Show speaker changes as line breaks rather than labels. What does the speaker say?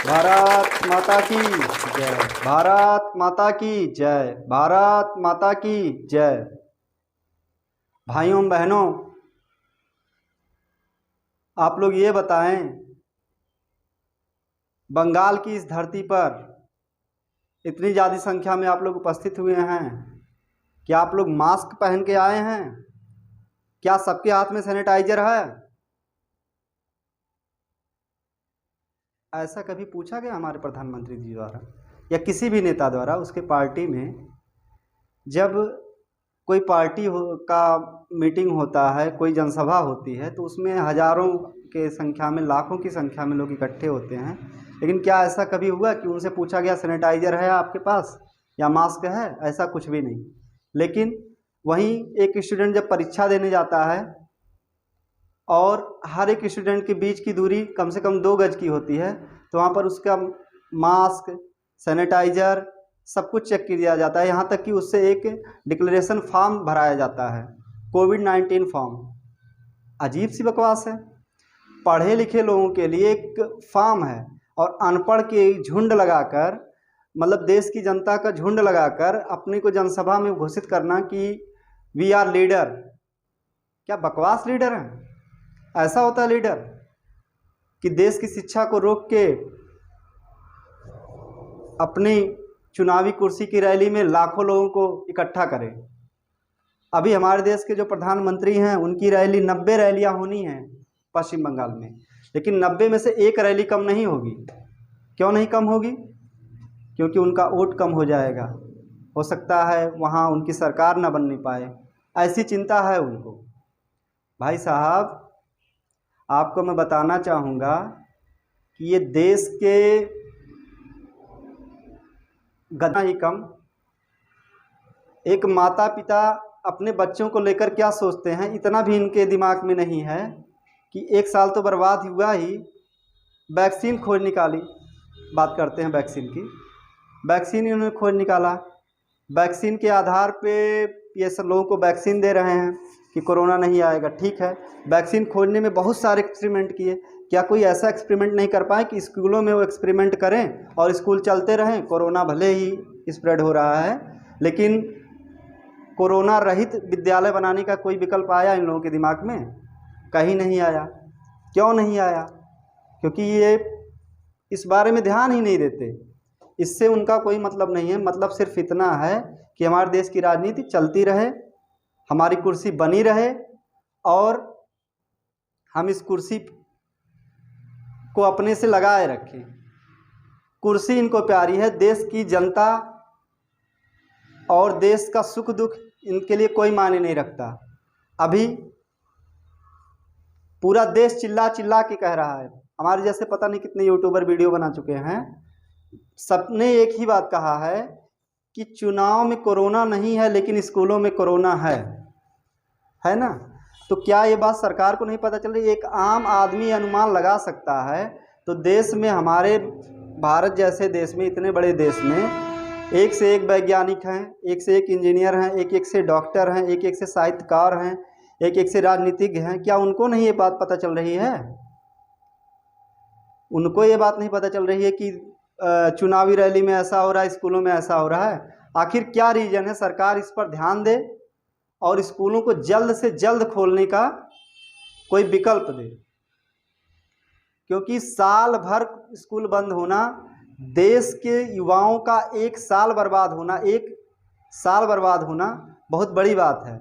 भारत माता की जय। भारत माता की जय। भारत माता की जय। भाइयों बहनों, आप लोग ये बताएं, बंगाल की इस धरती पर इतनी ज़्यादा संख्या में आप लोग उपस्थित हुए हैं, क्या आप लोग मास्क पहन के आए हैं? क्या सबके हाथ में सैनिटाइजर है? ऐसा कभी पूछा गया हमारे प्रधानमंत्री जी द्वारा या किसी भी नेता द्वारा? उसके पार्टी में जब कोई पार्टी का मीटिंग होता है, कोई जनसभा होती है, तो उसमें हजारों के संख्या में, लाखों की संख्या में लोग इकट्ठे होते हैं, लेकिन क्या ऐसा कभी हुआ कि उनसे पूछा गया सैनिटाइजर है आपके पास या मास्क है? ऐसा कुछ भी नहीं। लेकिन वहीं एक स्टूडेंट जब परीक्षा देने जाता है और हर एक स्टूडेंट के बीच की दूरी कम से कम 2 गज की होती है, तो वहाँ पर उसका मास्क, सैनिटाइजर सब कुछ चेक किया जाता है। यहाँ तक कि उससे एक डिक्लेरेशन फॉर्म भराया जाता है, कोविड-19 फॉर्म। अजीब सी बकवास है। पढ़े लिखे लोगों के लिए एक फॉर्म है और अनपढ़ के झुंड लगाकर, मतलब देश की जनता का झुंड लगाकर अपने को जनसभा में घोषित करना कि वी आर लीडर। क्या बकवास लीडर है? ऐसा होता है लीडर कि देश की शिक्षा को रोक के अपनी चुनावी कुर्सी की रैली में लाखों लोगों को इकट्ठा करें? अभी हमारे देश के जो प्रधानमंत्री हैं, उनकी रैली 90 रैलियां होनी हैं पश्चिम बंगाल में, लेकिन 90 में से एक रैली कम नहीं होगी। क्यों नहीं कम होगी? क्योंकि उनका वोट कम हो जाएगा, हो सकता है वहाँ उनकी सरकार न बनने पाए, ऐसी चिंता है उनको। भाई साहब, आपको मैं बताना चाहूँगा कि ये देश के गधा ही कम, एक माता पिता अपने बच्चों को लेकर क्या सोचते हैं, इतना भी इनके दिमाग में नहीं है कि 1 साल तो बर्बाद हुआ ही, वैक्सीन खोज निकाली। बात करते हैं वैक्सीन की। वैक्सीन इन्होंने खोज निकाला, वैक्सीन के आधार पे ये सब लोगों को वैक्सीन दे रहे हैं कि कोरोना नहीं आएगा। ठीक है, वैक्सीन खोजने में बहुत सारे एक्सपेरिमेंट किए, क्या कोई ऐसा एक्सपेरिमेंट नहीं कर पाए कि स्कूलों में वो एक्सपेरिमेंट करें और स्कूल चलते रहें? कोरोना भले ही स्प्रेड हो रहा है, लेकिन कोरोना रहित विद्यालय बनाने का कोई विकल्प आया इन लोगों के दिमाग में? कहीं नहीं आया। क्यों नहीं आया? क्योंकि ये इस बारे में ध्यान ही नहीं देते। इससे उनका कोई मतलब नहीं है। मतलब सिर्फ इतना है कि हमारे देश की राजनीति चलती रहे, हमारी कुर्सी बनी रहे और हम इस कुर्सी को अपने से लगाए रखें। कुर्सी इनको प्यारी है, देश की जनता और देश का सुख दुख इनके लिए कोई मायने नहीं रखता। अभी पूरा देश चिल्ला चिल्ला के कह रहा है, हमारे जैसे पता नहीं कितने यूट्यूबर वीडियो बना चुके हैं, सबने एक ही बात कहा है कि चुनाव में कोरोना नहीं है लेकिन स्कूलों में कोरोना है ना? तो क्या ये बात सरकार को नहीं पता चल रही? एक आम आदमी अनुमान लगा सकता है। तो देश में, हमारे भारत जैसे देश में, इतने बड़े देश में एक से एक वैज्ञानिक हैं, एक से एक इंजीनियर हैं, एक एक से डॉक्टर हैं, एक एक से साहित्यकार हैं, एक एक से राजनीतिज्ञ हैं। क्या उनको नहीं ये बात पता चल रही है? उनको ये बात नहीं पता चल रही है कि चुनावी रैली में ऐसा हो रहा है, स्कूलों में ऐसा हो रहा है? आखिर क्या रीजन है? सरकार इस पर ध्यान दे और स्कूलों को जल्द से जल्द खोलने का कोई विकल्प दे, क्योंकि साल भर स्कूल बंद होना, देश के युवाओं का 1 साल बर्बाद होना, 1 साल बर्बाद होना बहुत बड़ी बात है।